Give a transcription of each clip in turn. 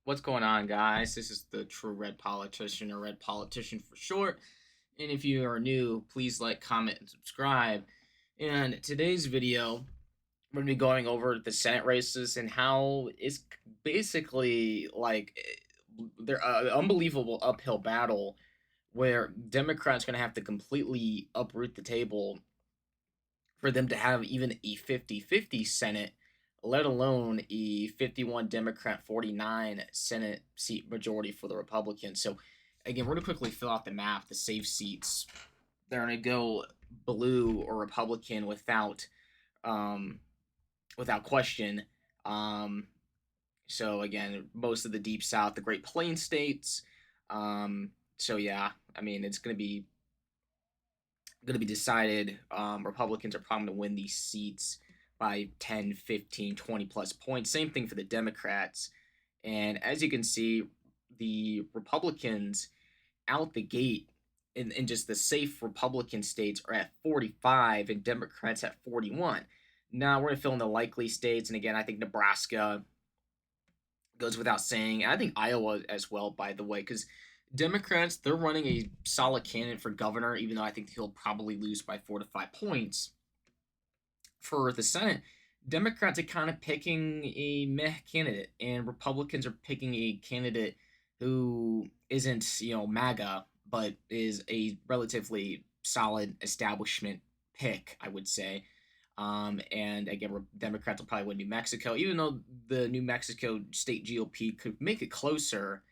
What's going on, guys? This is the True Red Politician, or Red Politician for short. And if you are new, please like, comment, and subscribe. And today's video, we're going to be going over the Senate races and how it's basically like they're an unbelievable uphill battle where Democrats going to have to completely uproot the table for them to have even a 50-50 Senate, let alone a 51 Democrat, 49 Senate seat majority for the Republicans. So, again, we're going to quickly fill out the map, the safe seats. They're going to go blue or Republican um, without question. Um, so, again, most of the Deep South, the Great Plains states. So, yeah, I mean, it's going to be decided. Republicans are probably going to win these seats by 10, 15, 20 plus points. Same thing for the Democrats. And as you can see, the Republicans out the gate in just the safe Republican states are at 45 and Democrats at 41. Now we're going to fill in the likely states. And again, I think Nebraska goes without saying. And I think Iowa as well, by the way, because Democrats, they're running a solid candidate for governor, even though I think he'll probably lose by 4 to 5 points. For the Senate, Democrats are kind of picking a meh candidate, and Republicans are picking a candidate who isn't, MAGA, but is a relatively solid establishment pick, I would say. And again, Democrats will probably win New Mexico, even though the New Mexico state GOP could make it closer.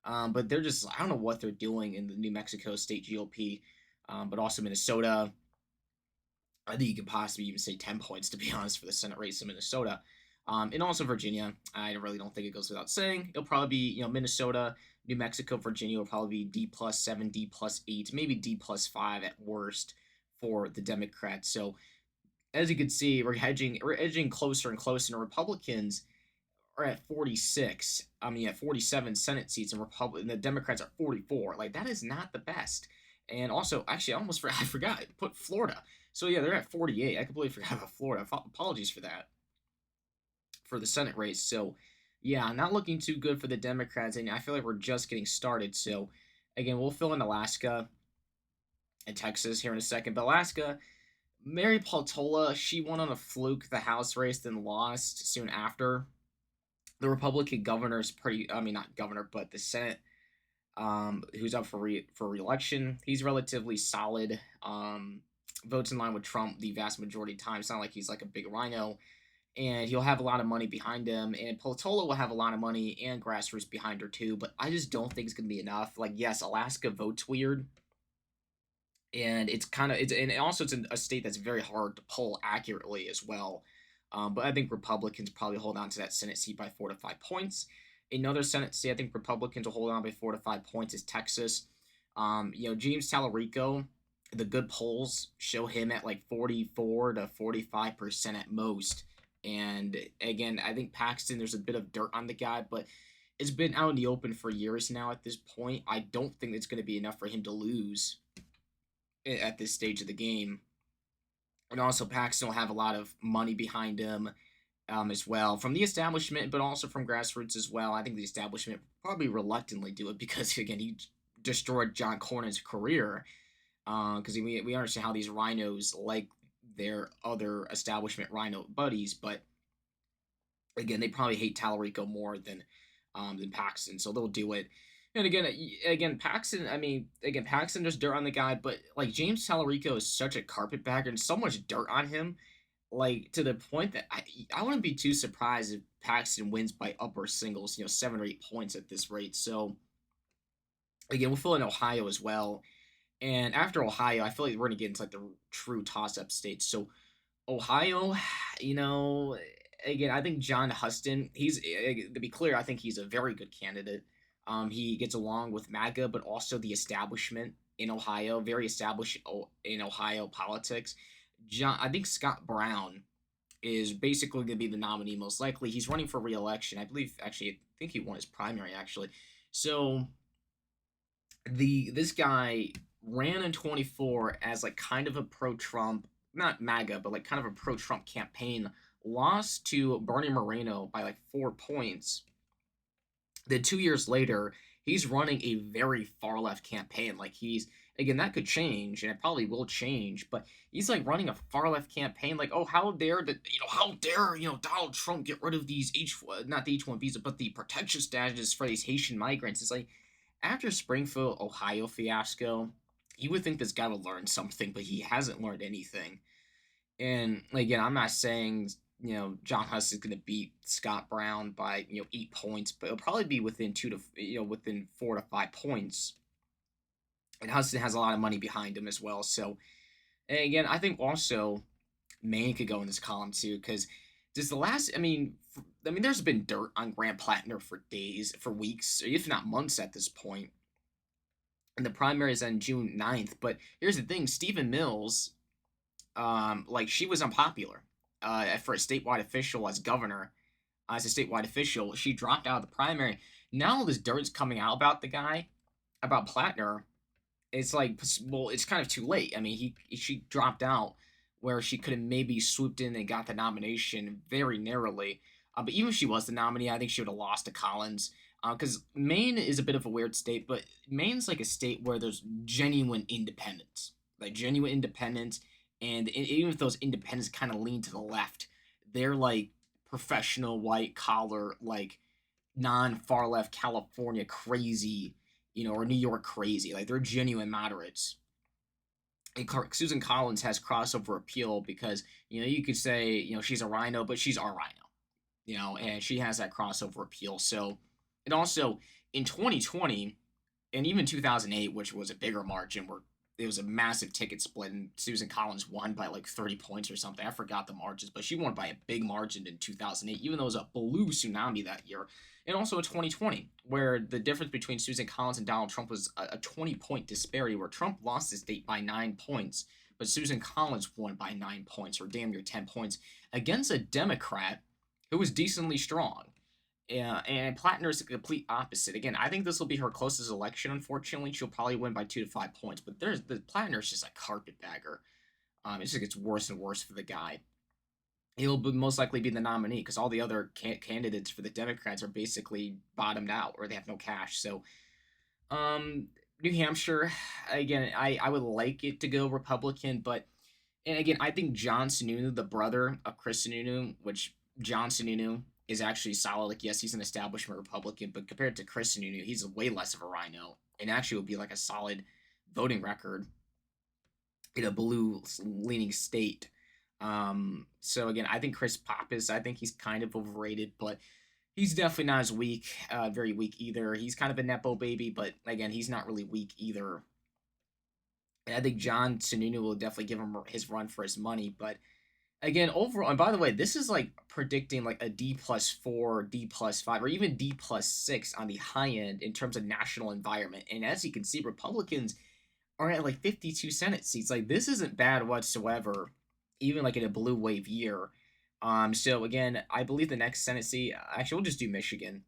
But they're just, I don't know what they're doing in the New Mexico state GOP, but also Minnesota. I think you could possibly even say 10 points, to be honest, for the Senate race in Minnesota. And also Virginia. I really don't think it goes without saying. It'll probably be, Minnesota, New Mexico, Virginia will probably be D+7, D+8, maybe D+5 at worst for the Democrats. So as you can see, we're edging closer and closer. And Republicans are at 46. I mean, at 47 Senate seats, and the Democrats are 44. Like, that is not the best. And also, actually, I forgot. I put Florida. So yeah, they're at 48. I completely forgot about Florida. Apologies for that, for the Senate race. So yeah, not looking too good for the Democrats, and I feel like we're just getting started. So again, we'll fill in Alaska and Texas here in a second. But Alaska, Mary Peltola, she won on a fluke the House race, then lost soon after. The Republican governor's pretty. I mean, not governor, but the Senate, who's up for reelection. He's relatively solid. Votes in line with Trump the vast majority of the time. It's not like he's like a big rhino, and he'll have a lot of money behind him. And Peltola will have a lot of money and grassroots behind her too. But I just don't think it's gonna be enough. Like, yes, Alaska votes weird, and and also it's a state that's very hard to poll accurately as well. But I think Republicans probably hold on to that Senate seat by 4 to 5 points. Another Senate seat I think Republicans will hold on by 4 to 5 points is Texas. James Talarico, the good polls show him at like 44 to 45% at most. And again, I think Paxton, there's a bit of dirt on the guy, but it's been out in the open for years now at this point. I don't think it's going to be enough for him to lose at this stage of the game. And also, Paxton will have a lot of money behind him as well from the establishment, but also from grassroots as well. I think the establishment probably reluctantly do it because, again, he destroyed John Cornyn's career. Because we understand how these rhinos like their other establishment rhino buddies, but again, they probably hate Talarico more than Paxton, so they'll do it. And again, Paxton. I mean, again, Paxton just dirt on the guy, but like James Talarico is such a carpetbagger and so much dirt on him, like to the point that I wouldn't be too surprised if Paxton wins by upper singles, 7 or 8 points at this rate. So again, we'll fill in Ohio as well. And after Ohio, I feel like we're gonna get into like the true toss-up states. So Ohio, you know, again, I think John Huston. To be clear, I think he's a very good candidate. He gets along with MAGA, but also the establishment in Ohio, very established in Ohio politics. I think Scott Brown is basically going to be the nominee most likely. He's running for re-election. I believe, actually, I think he won his primary actually. So this guy ran in 24 as like kind of a pro-Trump, not MAGA, but like kind of a pro-Trump campaign. Lost to Bernie Moreno by like 4 points, Then 2 years later, he's running a very far left campaign. Like he's again that could change, and it probably will change. But he's like running a far left campaign. Like, oh, how dare Donald Trump get rid of these not the H-1 visa, but the protection status for these Haitian migrants. It's like after Springfield, Ohio fiasco, you would think this guy would learn something, but he hasn't learned anything. And again, I'm not saying John Huss is going to beat Scott Brown by 8 points, but it'll probably be within within 4 to 5 points. And Hudson has a lot of money behind him as well. So and again, I think also Maine could go in this column too because does the last there's been dirt on Grant Plattner for days, for weeks, if not months at this point. And the primary is on June 9th. But here's the thing: Stephen Mills, like she was unpopular for a statewide official as governor. As a statewide official, she dropped out of the primary. Now all this dirt's coming out about the guy, about Plattner. It's like, well, it's kind of too late. I mean, she dropped out where she could have maybe swooped in and got the nomination very narrowly. But even if she was the nominee, I think she would have lost to Collins. Because Maine is a bit of a weird state, but Maine's like a state where there's genuine independence, and even if those independents kind of lean to the left, they're like professional white collar, like non far left California crazy, or New York crazy. Like they're genuine moderates. And Susan Collins has crossover appeal because you could say she's a rhino, but she's our rhino, and she has that crossover appeal. So, and also in 2020 and even 2008, which was a bigger margin, where it was a massive ticket split, and Susan Collins won by like 30 points or something. I forgot the margins, but she won by a big margin in 2008, even though it was a blue tsunami that year. And also in 2020, where the difference between Susan Collins and Donald Trump was a 20-point disparity, where Trump lost his state by 9 points, but Susan Collins won by 9 points, or damn near 10 points, against a Democrat who was decently strong. Yeah, and Plattner is the complete opposite. Again, I think this will be her closest election. Unfortunately, she'll probably win by 2 to 5 points. But there's the Plattner is just a carpetbagger. It just gets worse and worse for the guy. He'll most likely be the nominee because all the other candidates for the Democrats are basically bottomed out or they have no cash. So, New Hampshire, again, I would like it to go Republican, but and again, I think John Sununu, the brother of Chris Sununu, which John Sununu is actually solid. Like, yes, he's an establishment Republican, but compared to Chris Sununu, he's way less of a rhino, and actually would be like a solid voting record in a blue leaning state. So again, I think Chris Pappas, I think he's kind of overrated, but he's definitely not as weak, very weak either. He's kind of a nepo baby, but again, he's not really weak either. And I think John Sununu will definitely give him his run for his money, but again, overall, and by the way, this is like predicting like a D+4, D+5, or even D+6 on the high end in terms of national environment. And as you can see, Republicans are at like 52 Senate seats. Like this isn't bad whatsoever, even like in a blue wave year. So again, I believe the next Senate seat, actually, we'll just do Michigan.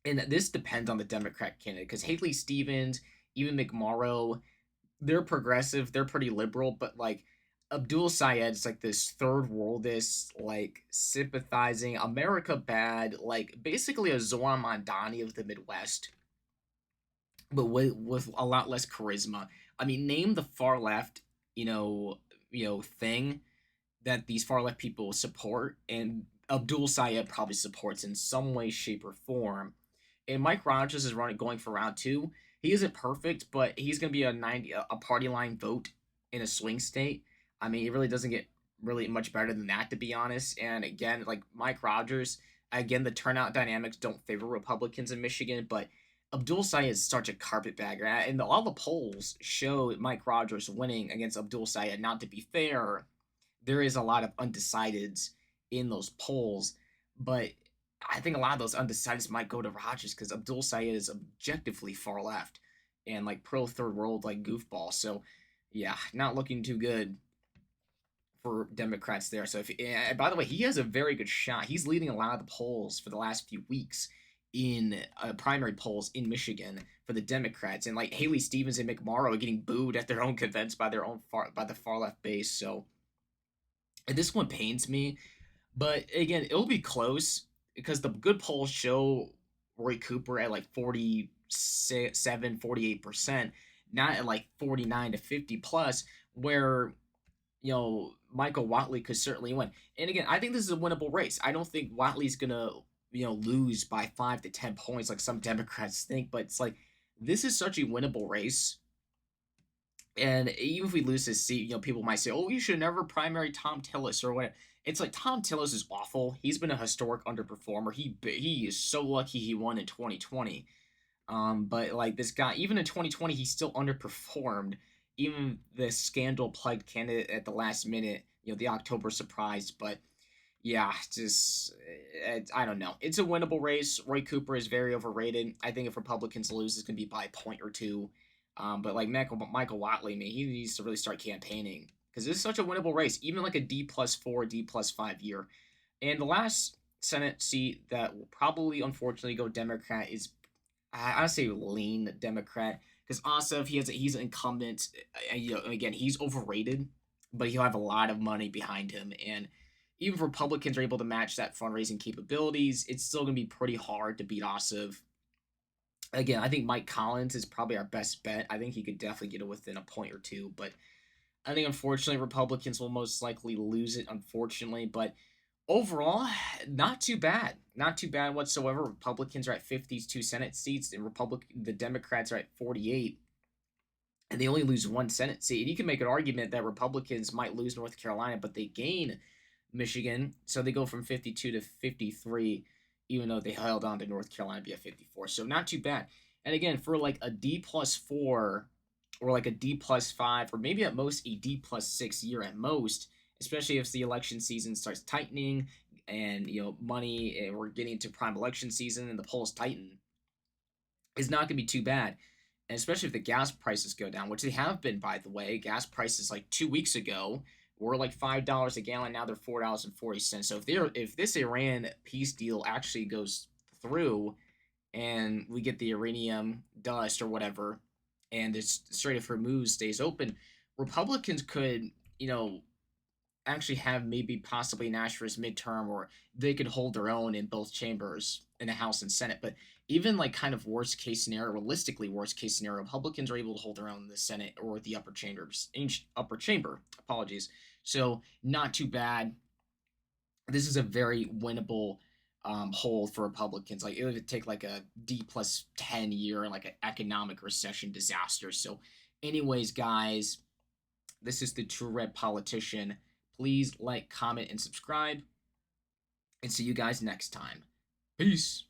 And this depends on the Democrat candidate because Haley Stevens, even McMorrow, they're progressive, they're pretty liberal, but like Abdul Sayed's like this third worldist, like sympathizing, America bad, like basically a Zoran Mondani of the Midwest, but with a lot less charisma. I mean, name the far left, thing that these far left people support, and Abdul Sayed probably supports in some way, shape, or form. And Mike Rogers is going for round two. He isn't perfect, but he's going to be a party line vote in a swing state. I mean, it really doesn't get really much better than that, to be honest. And again, like Mike Rogers, again, the turnout dynamics don't favor Republicans in Michigan, but Abdul Sayed is such a carpetbagger, and all the polls show Mike Rogers winning against Abdul Sayed. Not to be fair, there is a lot of undecideds in those polls, but I think a lot of those undecideds might go to Rogers because Abdul Sayed is objectively far left and like pro third world like goofball. So yeah, not looking too good for Democrats there. So and by the way, he has a very good shot. He's leading a lot of the polls for the last few weeks in primary polls in Michigan for the Democrats, and like Haley Stevens and McMorrow are getting booed at their own convention by the far left base. So and this one pains me, but again, it'll be close because the good polls show Roy Cooper at like 47, 48%, not at like 49 to 50 plus, where Michael Watley could certainly win. And again, I think this is a winnable race. I don't think Watley's gonna lose by 5 to 10 points like some Democrats think, but it's like this is such a winnable race. And even if we lose this seat, people might say, "Oh, you should never primary Tom Tillis or what." It's like Tom Tillis is awful. He's been a historic underperformer. He is so lucky he won in 2020. But like this guy, even in 2020, he still underperformed. Even the scandal plagued candidate at the last minute, the October surprise. But yeah, just I don't know. It's a winnable race. Roy Cooper is very overrated. I think if Republicans lose, it's gonna be by a point or two. But like Michael Watley, man, he needs to really start campaigning because this is such a winnable race. Even like a D+4, D+5 year. And the last Senate seat that will probably, unfortunately, go Democrat is I say lean Democrat because Ossoff he's an incumbent. Again, he's overrated, but he'll have a lot of money behind him, and even if Republicans are able to match that fundraising capabilities, it's still going to be pretty hard to beat Ossoff. Again, I think Mike Collins is probably our best bet. I think he could definitely get it within a point or two, but I think unfortunately Republicans will most likely lose it. Unfortunately, but overall, not too bad. Not too bad whatsoever. Republicans are at 52 Senate seats, and the Democrats are at 48, and they only lose one Senate seat. And you can make an argument that Republicans might lose North Carolina, but they gain Michigan, so they go from 52 to 53, even though they held on to North Carolina be at 54. So not too bad. And again, for like a D+4 or like a D+5 or maybe at most a D+6 year at most, especially if the election season starts tightening and money and we're getting into prime election season and the polls tighten, is not going to be too bad. And especially if the gas prices go down, which they have been, by the way. Gas prices like 2 weeks ago were like $5 a gallon. Now they're $4.40. So if this Iran peace deal actually goes through, and we get the uranium dust or whatever, and the Strait of Hormuz stays open, Republicans could actually have maybe possibly an asterisk midterm, or they could hold their own in both chambers in the House and Senate. But even like kind of worst case scenario, realistically worst case scenario, Republicans are able to hold their own in the Senate or the upper chamber. Apologies. So not too bad. This is a very winnable hold for Republicans. Like it would take like a D+10 year and like an economic recession disaster. So, anyways, guys, this is the True Red Politician. Please like, comment, and subscribe. And see you guys next time. Peace.